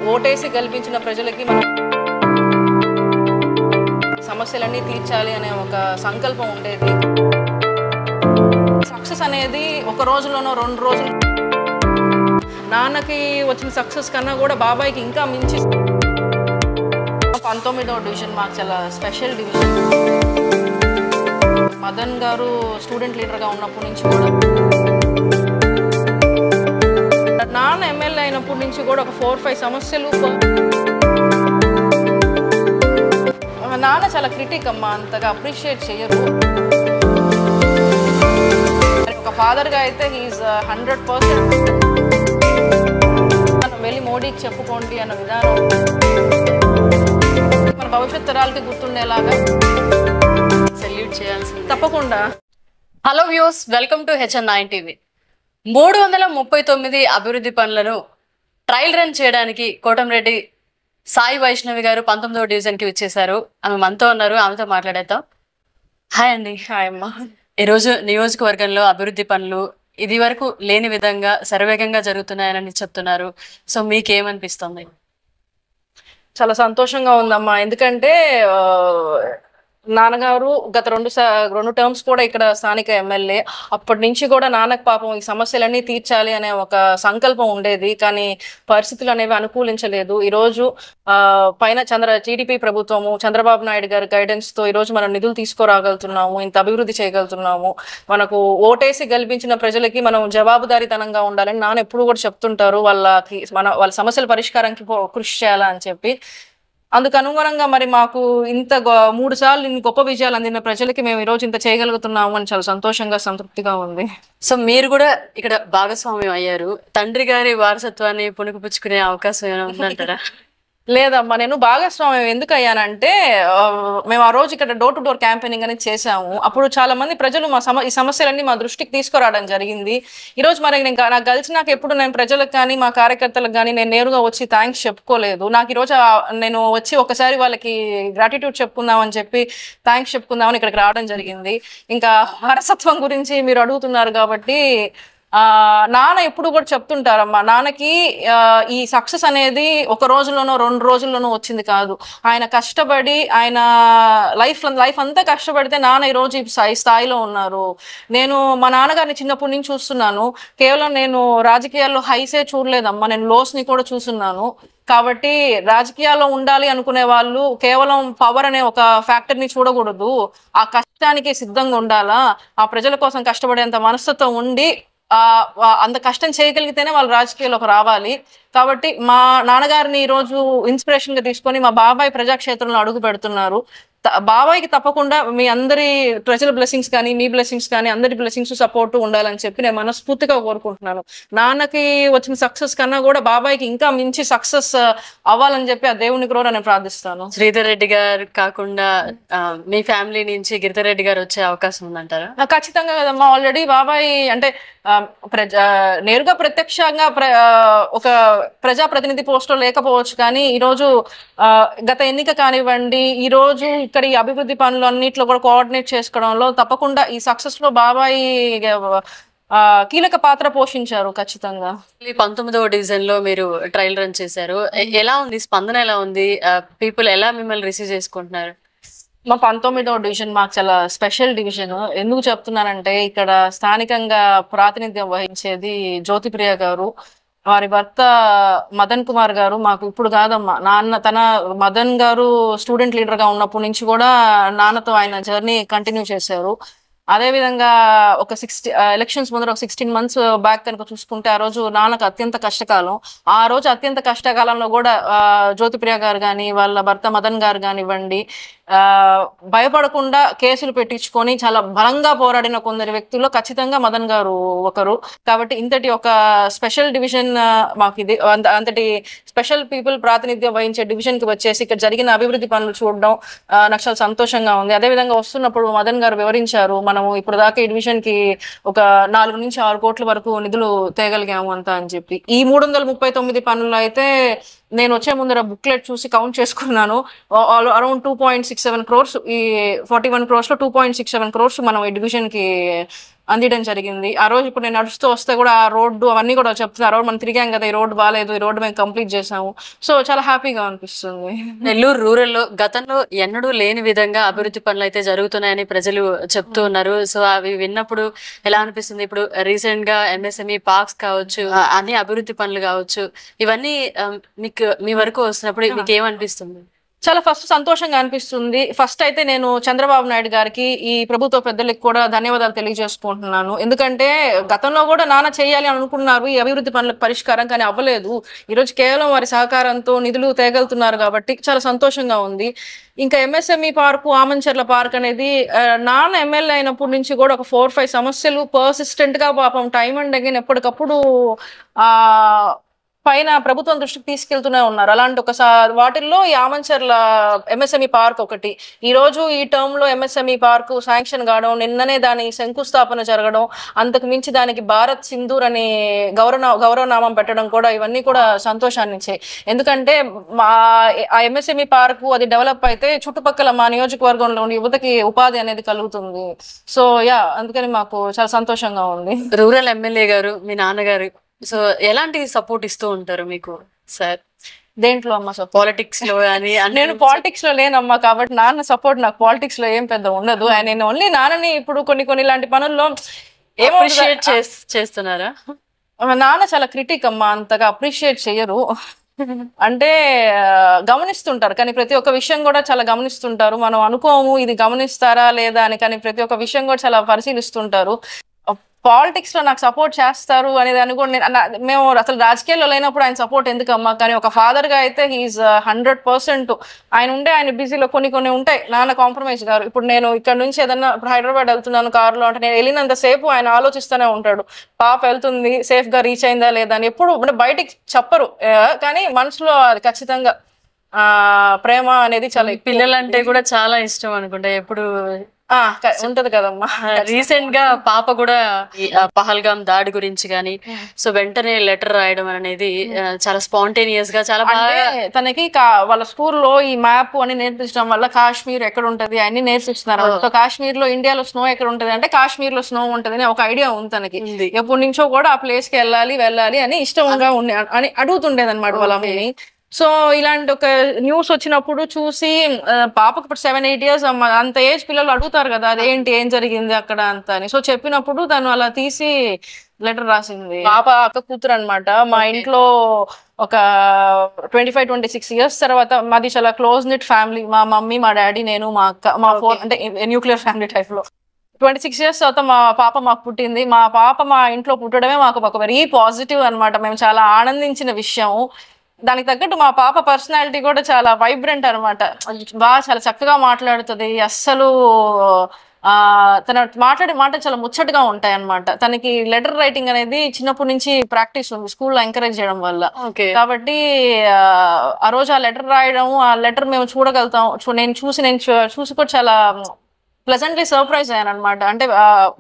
ఓటేసి గెలిపించిన ప్రజలకి మనం సమస్యలన్నీ తీర్చాలి అనే ఒక సంకల్పం ఉండేది. సక్సెస్ అనేది ఒక రోజులోనో 2 రోజులు. నాన్నకి వచ్చిన సక్సెస్ కన్నా కూడా బాబాయ్కి ఇంకా మించి 19వ డివిజన్ మాకు చాలా స్పెషల్ డివిజన్. మదన్ గారు స్టూడెంట్ లీడర్గా ఉన్నప్పటి నుంచి కూడా, నాన్న ఎమ్మెల్యే అయినప్పటి నుంచి కూడా ఒక 4-5 సమస్యలు. నాన్న చాలా క్రిటిక్ అమ్మా, అంతగా అప్రిషియేట్ చేయరు. ఒక ఫాదర్గా అయితే హీఈస్ 100%. మనం వెళ్ళి మోడీకి చెప్పుకోండి అన్న విధానం మన భవిష్యత్ తరాలకి గుర్తుండేలాగా సెల్యూట్ చేయాల్సింది తప్పకుండా. Hello views, welcome to HN9 TV. 339 అభివృద్ధి పనులను ట్రయల్ రన్ చేయడానికి కోటంరెడ్డి సాయి వైష్ణవి గారు 19వ డివిజన్కి వచ్చేసారు. ఆమె మనతో ఉన్నారు, ఆమెతో మాట్లాడేద్దాం. హాయ్ అండి. హాయ్ అమ్మా. ఈరోజు నియోజకవర్గంలో అభివృద్ధి పనులు ఇది వరకు లేని విధంగా శరవేగంగా జరుగుతున్నాయని చెప్తున్నారు. సో మీకేమనిపిస్తుంది? చాలా సంతోషంగా ఉందమ్మా, ఎందుకంటే నాన్నగారు గత 2 టర్మ్స్ కూడా ఇక్కడ స్థానిక ఎమ్మెల్యే. అప్పటి నుంచి కూడా నాన్నకు పాపం ఈ సమస్యలన్నీ తీర్చాలి అనే ఒక సంకల్పం ఉండేది, కానీ పరిస్థితులు అనేవి అనుకూలించలేదు. ఈరోజు పైన టీడీపీ ప్రభుత్వము, చంద్రబాబు నాయుడు గారి గైడెన్స్ తో ఈరోజు మనం నిధులు తీసుకురాగలుగుతున్నాము, ఇంత అభివృద్ధి చేయగలుగుతున్నాము. మనకు ఓటేసి గెలిపించిన ప్రజలకి మనం జవాబుదారీతనంగా ఉండాలని నాన్న ఎప్పుడు కూడా చెప్తుంటారు. వాళ్ళ సమస్యల పరిష్కారానికి కృషి చేయాలని చెప్పి, అందుకు అనుగుణంగా మరి మాకు ఇంత 3 సార్లు ఇన్ని గొప్ప విజయాలు అందిన ప్రజలకి మేము ఈరోజు ఇంత చేయగలుగుతున్నాము అని చాలా సంతోషంగా, సంతృప్తిగా ఉంది. సో మీరు కూడా ఇక్కడ భాగస్వామ్యం అయ్యారు. తండ్రి గారి వారసత్వాన్ని పుణుకుపుచ్చుకునే అవకాశం ఏమైనా ఉందంటారా? లేదమ్మా, నేను భాగస్వామ్యం ఎందుకు అయ్యానంటే, మేము ఆ రోజు ఇక్కడ డోర్ టు డోర్ క్యాంపెయినింగ్ అనేది చేశాము. అప్పుడు చాలా మంది ప్రజలు ఈ సమస్యలన్నీ మా దృష్టికి తీసుకురావడం జరిగింది. ఈరోజు మరి నాకు కలిసినాక ఎప్పుడు నేను ప్రజలకు కానీ మా కార్యకర్తలకు కానీ నేను నేరుగా వచ్చి థ్యాంక్స్ చెప్పుకోలేదు. నాకు ఈరోజు నేను వచ్చి ఒకసారి వాళ్ళకి గ్రాటిట్యూడ్ చెప్పుకుందామని చెప్పి థ్యాంక్స్ చెప్పుకుందామని ఇక్కడికి రావడం జరిగింది. ఇంకా వారసత్వం గురించి మీరు అడుగుతున్నారు కాబట్టి, నాన్న ఎప్పుడు కూడా చెప్తుంటారమ్మా, నాన్నకి ఈ సక్సెస్ అనేది ఒక రోజులోనో 2 రోజుల్లోనో వచ్చింది కాదు. ఆయన కష్టపడి, ఆయన లైఫ్ అంతా కష్టపడితే నాన్న ఈరోజు ఈ స్థాయిలో ఉన్నారు. నేను మా నాన్నగారిని చిన్నప్పటి నుంచి చూస్తున్నాను. కేవలం నేను రాజకీయాల్లో హైసే చూడలేదమ్మా, నేను లోస్ని కూడా చూస్తున్నాను. కాబట్టి రాజకీయాల్లో ఉండాలి అనుకునే వాళ్ళు కేవలం పవర్ అనే ఒక ఫ్యాక్టర్ని చూడకూడదు. ఆ కష్టానికి సిద్ధంగా ఉండాలా, ఆ ప్రజల కోసం కష్టపడేంత మనస్తత్వం ఉండి అంత కష్టం చేయగలిగితేనే వాళ్ళు రాజకీయాల్లోకి రావాలి. కాబట్టి మా నాన్నగారిని ఈరోజు ఇన్స్పిరేషన్ గా తీసుకొని మా బాబాయ్ ప్రజాక్షేత్రంలో అడుగు పెడుతున్నారు. బాబాయ్కి తప్పకుండా మీ అందరి ప్రజల బ్లెస్సింగ్స్ కానీ, మీ బ్లెస్సింగ్స్ కానీ, అందరి బ్లెస్సింగ్స్ సపోర్ట్ ఉండాలని చెప్పి నేను మనస్ఫూర్తిగా కోరుకుంటున్నాను. నాన్నకి వచ్చిన సక్సెస్ కన్నా కూడా బాబాయ్కి ఇంకా మించి సక్సెస్ అవ్వాలని చెప్పి ఆ దేవుని కూడా నేను ప్రార్థిస్తాను. శ్రీధర్ రెడ్డి గారు కాకుండా మీ ఫ్యామిలీ నుంచి గిరిధర్ రెడ్డి గారు వచ్చే అవకాశం ఉందంటారా? ఖచ్చితంగా కదమ్మా. ఆల్రెడీ బాబాయ్ అంటే నేరుగా ప్రత్యక్షంగా ఒక ప్రజాప్రతినిధి పోస్టులో లేకపోవచ్చు, కానీ ఈరోజు గత ఎన్నిక కానివ్వండి, ఈరోజు ఇక్కడ ఈ అభివృద్ధి పనులు అన్నింటిలో కూడా కోఆర్డినేట్ చేసుకోవడంలో తప్పకుండా ఈ సక్సెస్ లో బాబాయ్ కీలక పాత్ర పోషించారు. ఖచ్చితంగా 19వ డివిజన్ లో మీరు ట్రయల్ రన్ చేశారు. ఎలా ఉంది స్పందన? ఎలా ఉంది? పీపుల్ ఎలా మిమ్మల్ని రిసీవ్ చేసుకుంటున్నారు? మా 19వ డివిజన్ మాకు చాలా స్పెషల్ డివిజన్. ఎందుకు చెప్తున్నానంటే, ఇక్కడ స్థానికంగా ప్రాతినిధ్యం వహించేది జ్యోతిప్రియ గారు, వారి భర్త మదన్ కుమార్ గారు. మాకు ఇప్పుడు కాదమ్మా, మదన్ గారు స్టూడెంట్ లీడర్ గా ఉన్నప్పటి నుంచి కూడా నాన్నతో ఆయన జర్నీ కంటిన్యూ చేశారు. అదేవిధంగా ఒక ఎలక్షన్స్ ముందర ఒక 16 మంత్స్ బ్యాక్ కనుక చూసుకుంటే, ఆ రోజు నాన్నకు అత్యంత కష్టకాలం. ఆ రోజు అత్యంత కష్టకాలంలో కూడా జ్యోతిప్రియ గారు కానీ, వాళ్ళ భర్త మదన్ గారు కానివ్వండి, భయపడకుండా కేసులు పెట్టించుకొని చాలా బలంగా పోరాడిన కొందరి వ్యక్తుల్లో ఖచ్చితంగా మదన్ గారు ఒకరు. కాబట్టి ఇంతటి ఒక స్పెషల్ డివిజన్ మాకు ఇది, అంతటి స్పెషల్ పీపుల్ ప్రాతినిధ్యం వహించే డివిజన్ కి వచ్చేసి ఇక్కడ జరిగిన అభివృద్ధి పనులు చూడడం నాకు చాలా సంతోషంగా ఉంది. అదేవిధంగా వస్తున్నప్పుడు మదన్ గారు వివరించారు, మనము ఇప్పుడు దాకా ఈ డివిజన్ కి ఒక 4 నుంచి 6 కోట్ల వరకు నిధులు తేగలిగాము అంతా అని చెప్పి. ఈ 339 పనులు అయితే నేను వచ్చే ముందర బుక్లెట్ చూసి కౌంట్ చేసుకున్నాను. అరౌండ్ 2.67 crores, ఈ 41 crores లో 2.67 crores మనం ఈ డివిజన్ కి అందించడం జరిగింది. ఆ రోజు ఇప్పుడు నేను నడుస్తూ వస్తే కూడా ఆ రోడ్డు అవన్నీ కూడా చెప్తున్నారు, ఆ రోజు మనం తిరిగాం కదా, ఈ రోడ్డు బాగాలేదు, ఈ రోడ్డు మేము కంప్లీట్ చేసాము. సో చాలా హ్యాపీగా అనిపిస్తుంది. నెల్లూరు రూరల్లో గతంలో ఎన్నడూ లేని విధంగా అభివృద్ధి పనులు అయితే జరుగుతున్నాయని ప్రజలు చెప్తూ ఉన్నారు. సో అవి విన్నప్పుడు ఎలా అనిపిస్తుంది? ఇప్పుడు రీసెంట్ గా ఎంఎస్ఎంఈ పార్క్స్ కావచ్చు, అన్ని అభివృద్ధి పనులు కావచ్చు, ఇవన్నీ మీకు మీ వరకు వస్తున్నప్పుడు మీకు ఏమనిపిస్తుంది? చాలా ఫస్ట్ సంతోషంగా అనిపిస్తుంది. ఫస్ట్ అయితే నేను చంద్రబాబు నాయుడు గారికి, ఈ ప్రభుత్వ పెద్దలకు కూడా ధన్యవాదాలు తెలియజేసుకుంటున్నాను. ఎందుకంటే గతంలో కూడా నాన్న చేయాలి అని అనుకున్నారు ఈ అభివృద్ధి పనులకు పరిష్కారం, కానీ అవ్వలేదు. ఈరోజు కేవలం వారి సహకారంతో నిధులు తేగలుతున్నారు కాబట్టి చాలా సంతోషంగా ఉంది. ఇంకా ఎంఎస్ఎంఈ పార్కు, ఆమంచర్ల పార్క్ అనేది నాన్న ఎమ్మెల్యే అయినప్పటి నుంచి కూడా ఒక 4-5 సమస్యలు పర్సిస్టెంట్ గా పాపం టైం అండ్ అగైన్ ఎప్పటికప్పుడు ఆ పైన ప్రభుత్వం దృష్టికి తీసుకెళ్తూనే ఉన్నారు. అలాంటి ఒక వాటిల్లో ఈ ఆమంచర్ల ఎంఎస్ఎంఈ పార్క్ ఒకటి. ఈ రోజు ఈ టర్మ్ లో ఎంఎస్ఎంఈ పార్క్ శాంక్షన్ కావడం, నిన్ననే దాని శంకుస్థాపన జరగడం, అంతకు మించి దానికి భారత్ సింధూర్ అనే గౌరవనామం పెట్టడం కూడా, ఇవన్నీ కూడా సంతోషాన్ని ఇచ్చాయి. ఎందుకంటే ఆ ఎంఎస్ఎంఈ పార్క్ అది డెవలప్ అయితే చుట్టుపక్కల మా నియోజకవర్గంలో ఉండే యువతకి ఉపాధి అనేది కలుగుతుంది. సో అందుకని మాకు చాలా సంతోషంగా ఉంది. రూరల్ ఎమ్మెల్యే గారు మీ నాన్నగారు సో ఎలాంటి సపోర్ట్ ఇస్తూ ఉంటారు మీకు సార్? దేంట్లో అమ్మా? పాలిటిక్స్ లో కానీ? నేను పాలిటిక్స్ లో లేనమ్మా, కాబట్టి నాన్న సపోర్ట్ నాకు పాలిటిక్స్ లో ఏం పెద్ద ఉండదు. నేను ఓన్లీ నాన్నని ఇప్పుడు కొన్ని ఇలాంటి పనుల్లో అప్రిషియేట్ చేస్తున్నారా? నాన్న చాలా క్రిటిక్ అమ్మా, అంతగా అప్రిషియేట్ చెయ్యరు. అంటే గమనిస్తుంటారు, కానీ ప్రతి ఒక్క విషయం కూడా చాలా గమనిస్తుంటారు. మనం అనుకోము ఇది గమనిస్తారా లేదా అని, కానీ ప్రతి ఒక్క విషయం కూడా చాలా పరిశీలిస్తుంటారు. పాలిటిక్స్ లో నాకు సపోర్ట్ చేస్తారు అనేది అని కూడా మేము అసలు రాజకీయాల్లో లేనప్పుడు ఆయన సపోర్ట్ ఎందుకమ్మా, కానీ ఒక ఫాదర్ గా అయితే హీఈస్ 100%. ఆయన ఆయన బిజీలో కొన్ని ఉంటాయి, నాన్న కాంప్రమైజ్ గారు. ఇప్పుడు నేను ఇక్కడ నుంచి ఏదన్నా ఇప్పుడు హైదరాబాద్ వెళ్తున్నాను కారులో అంటే, నేను వెళ్ళినంత సేపు ఆయన ఆలోచిస్తూనే ఉంటాడు, పాప వెళ్తుంది సేఫ్ గా రీచ్ అయిందా లేదా అని. ఎప్పుడు అంటే బయటికి చెప్పరు, కానీ మనసులో అది ఖచ్చితంగా ప్రేమ అనేది చాలా. పిల్లలంటే కూడా చాలా ఇష్టం అనుకుంటా, ఎప్పుడు ఉంటది కదమ్మా. రీసెంట్ గా పాప కూడా పహల్గామ్ దాడి గురించి గానీ సో వెంటనే లెటర్ రాయడం అనేది చాలా స్పాంటేనియస్ గా చాలా బాగా తనకి వాళ్ళ స్కూల్లో ఈ మ్యాప్ అని నేర్పించడం వల్ల కాశ్మీర్ ఎక్కడ ఉంటది అన్ని నేర్పిస్తున్నారు. సో కాశ్మీర్ లో ఇండియాలో స్నో ఎక్కడ ఉంటది అంటే కాశ్మీర్ లో స్నో ఉంటది అని ఒక ఐడియా ఉంది తనకి. ఎప్పటి నుంచో కూడా ఆ ప్లేస్ కి వెళ్ళాలి అని ఇష్టంగా ఉండే అని అడుగుతుండేది అనమాట వాళ్ళ అమ్మని. సో ఇలాంటి ఒక న్యూస్ వచ్చినప్పుడు చూసి, పాపకు ఇప్పుడు 7-8 years అంత ఏజ్ పిల్లలు అడుగుతారు కదా అదేంటి ఏం జరిగింది అక్కడ అంత అని. సో చెప్పినప్పుడు తను అలా తీసి లెటర్ రాసింది. పాప అక్క కూతురు అనమాట. మా ఇంట్లో ఒక 25-26 years తర్వాత మాది చాలా క్లోజ్ నిట్ ఫ్యామిలీ. మా మమ్మీ, మా డాడీ, నేను, మా అక్క, మా 4 అంటే న్యూక్లియర్ ఫ్యామిలీ టైప్ లో. 26 years తర్వాత మా పాప మాకు పుట్టింది. మా పాప మా ఇంట్లో పుట్టడమే మాకు ఒక వెరీ పాజిటివ్ అనమాట. మేము చాలా ఆనందించిన విషయం. దానికి తగ్గట్టు మా పాప పర్సనాలిటీ కూడా చాలా వైబ్రెంట్ అనమాట. బాగా చాలా చక్కగా మాట్లాడుతుంది. అస్సలు తన మాట్లాడే మాట చాలా ముచ్చటగా ఉంటాయి అనమాట. తనకి లెటర్ రైటింగ్ అనేది చిన్నప్పటి నుంచి ప్రాక్టీస్ ఉంది, స్కూల్లో ఎంకరేజ్ చేయడం వల్ల. కాబట్టి ఆ రోజు ఆ లెటర్ రాయడం, ఆ లెటర్ మేము చూడగలుగుతాం. నేను చూసి కూడా చాలా ప్లెజెంట్లీ సర్ప్రైజ్ అయ్యాను అనమాట. అంటే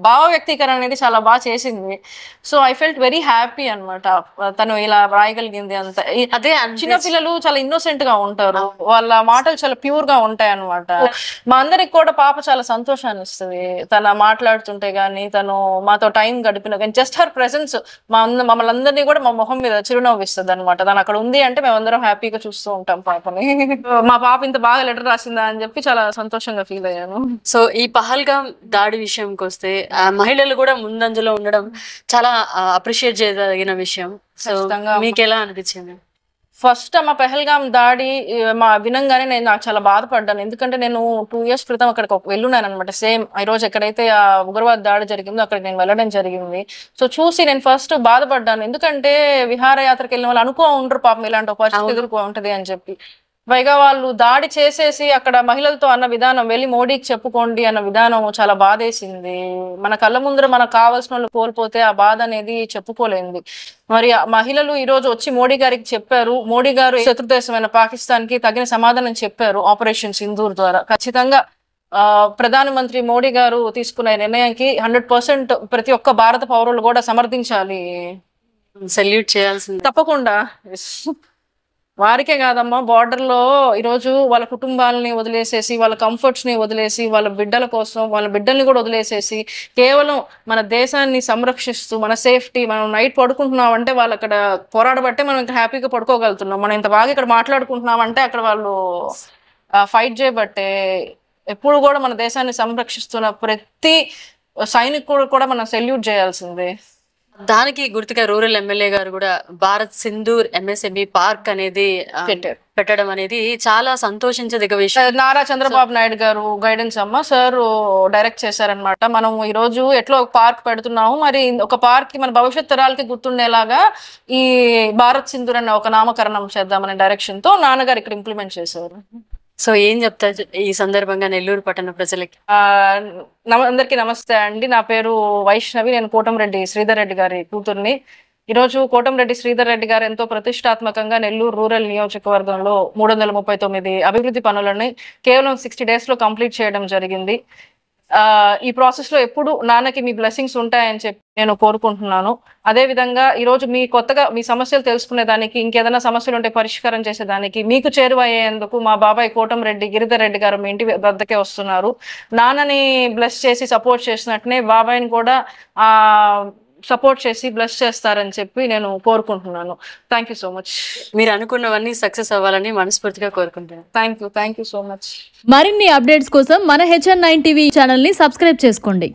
భావ వ్యక్తీకరణ అనేది చాలా బాగా చేసింది. So I felt very happy అనమాట, తను ఇలా రాయగలిగింది. అంత అదే చిన్నపిల్లలు చాలా ఇన్నోసెంట్ గా ఉంటారు, వాళ్ళ మాటలు చాలా ప్యూర్ గా ఉంటాయి అనమాట. మా అందరికి కూడా పాప చాలా సంతోషాన్ని ఇస్తుంది తన మాట్లాడుతుంటే గానీ, తను మాతో టైం గడిపిన కానీ, జస్ట్ హర్ ప్రెసెన్స్ మమ్మల్ని అందరినీ కూడా మా మొహం మీద చిరునవ్వు ఇస్తుంది అనమాట. తను అక్కడ ఉంది అంటే మేమందరం హ్యాపీగా చూస్తూ ఉంటాం పాపని. మా పాప ఇంత బాగా లెటర్ రాసిందా అని చెప్పి చాలా సంతోషంగా ఫీల్ అయ్యాను. సో ఈ పహల్గామ్ దాడి విషయంకి వస్తే మహిళలు కూడా ముందంజలో ఉండడం చాలా అప్రిషియేట్ చేయదగిన విషయం. సో మీకు ఎలా అనిపించింది? ఫస్ట్ మా పహల్గామ్ దాడి వినంగానే నాకు చాలా బాధపడ్డాను. ఎందుకంటే నేను 2 years క్రితం అక్కడికి వెళ్ళున్నాను అనమాట. సేమ్ ఈ రోజు ఎక్కడైతే ఆ ఉగ్రవాద దాడి జరిగిందో అక్కడికి నేను వెళ్ళడం జరిగింది. సో చూసి నేను ఫస్ట్ బాధపడ్డాను. ఎందుకంటే విహారయాత్రకు వెళ్ళిన వాళ్ళు అనుకో ఉండరు పాపం ఇలాంటి పరిస్థితి ఎదుర్కో ఉంటది అని చెప్పి. పైగా వాళ్ళు దాడి చేసేసి అక్కడ మహిళలతో అన్న విధానం, వెళ్ళి మోడీకి చెప్పుకోండి అన్న విధానం చాలా బాధేసింది. మన కళ్ళ ముందర మనకు కావాల్సిన వాళ్ళు కోల్పోతే ఆ బాధ అనేది చెప్పుకోలేంది. మరి మహిళలు ఈ రోజు వచ్చి మోడీ గారికి చెప్పారు. మోడీ గారు శత్రుదేశమైన పాకిస్తాన్ కి తగిన సమాధానం చెప్పారు ఆపరేషన్ సింధూర్ ద్వారా. ఖచ్చితంగా ప్రధానమంత్రి మోడీ గారు తీసుకున్న నిర్ణయానికి 100% ప్రతి ఒక్క భారత పౌరులు కూడా సమర్థించాలి, సెల్యూట్ చేయాల్సింది తప్పకుండా. వారికే కాదమ్మా, బార్డర్లో ఈరోజు వాళ్ళ కుటుంబాలని వదిలేసేసి, వాళ్ళ కంఫర్ట్స్ని వదిలేసి, వాళ్ళ బిడ్డల కోసం వాళ్ళ బిడ్డల్ని కూడా వదిలేసేసి కేవలం మన దేశాన్ని సంరక్షిస్తూ మన సేఫ్టీ, మనం నైట్ పడుకుంటున్నాం అంటే వాళ్ళు అక్కడ పోరాడబట్టే మనం ఇంకా హ్యాపీగా పడుకోగలుగుతున్నాం. మనం ఇంత బాగా ఇక్కడ మాట్లాడుకుంటున్నాం అంటే అక్కడ వాళ్ళు ఫైట్ చేయబట్టే. ఎప్పుడు కూడా మన దేశాన్ని సంరక్షిస్తున్న ప్రతి సైనికుడు కూడా మనం సెల్యూట్ చేయాల్సిందే. దానికి గుర్తుగా రూరల్ ఎమ్మెల్యే గారు కూడా భారత్ సింధూర్ MSME పార్క్ అనేది పెట్టడం అనేది చాలా సంతోషించదగ్గ విషయం. నారా చంద్రబాబు నాయుడు గారు గైడెన్స్ అమ్మ, సార్ డైరెక్ట్ చేశారనమాట. మనం ఈ రోజు ఎట్లా ఒక పార్క్ పెడుతున్నాము, మరి ఒక పార్క్ కి మన భవిష్యత్ తరాలకి గుర్తుండేలాగా ఈ భారత్ సింధూర్ అనే ఒక నామకరణం చేద్దామనే డైరెక్షన్ తో నాన్నగారు ఇక్కడ ఇంప్లిమెంట్ చేశారు. సో ఏం చెప్తారు ఈ సందర్భంగా నెల్లూరు పట్టణ ప్రజలకి? అందరికీ నమస్తే అండి. నా పేరు వైష్ణవి. నేను కోటంరెడ్డి శ్రీధర్ రెడ్డి గారి కూతుర్ని. ఈరోజు కోటంరెడ్డి శ్రీధర్ రెడ్డి గారు ఎంతో ప్రతిష్టాత్మకంగా నెల్లూరు రూరల్ నియోజకవర్గంలో 339 అభివృద్ధి పనులని కేవలం 60 days లో కంప్లీట్ చేయడం జరిగింది. ఈ ప్రాసెస్ లో ఎప్పుడు నాన్నకి మీ బ్లెస్సింగ్స్ ఉంటాయని చెప్పి నేను కోరుకుంటున్నాను. అదే విధంగా ఈరోజు మీ కొత్తగా మీ సమస్యలు తెలుసుకునేదానికి, ఇంకేదైనా సమస్యలు ఉంటే పరిష్కారం చేసేదానికి మీకు చేరువయ్యేందుకు మా బాబాయ్ కోటంరెడ్డి గిరిధర్ రెడ్డి గారు మీ ఇంటి వద్దకే వస్తున్నారు. నాన్నని బ్లెస్ చేసి సపోర్ట్ చేసినట్టునే బాబాయ్ని కూడా సపోర్ట్ చేసి బ్లెస్ చేస్తారని చెప్పి నేను కోరుకుంటున్నాను. Thank you so much. మీరు అనుకున్నవన్నీ సక్సెస్ అవ్వాలని మనస్ఫూర్తిగా కోరుకుంటున్నాను. Thank you so much. మరిన్ని అప్డేట్స్ కోసం మన HN9 TV ఛానల్ ని సబ్స్క్రైబ్ చేసుకోండి.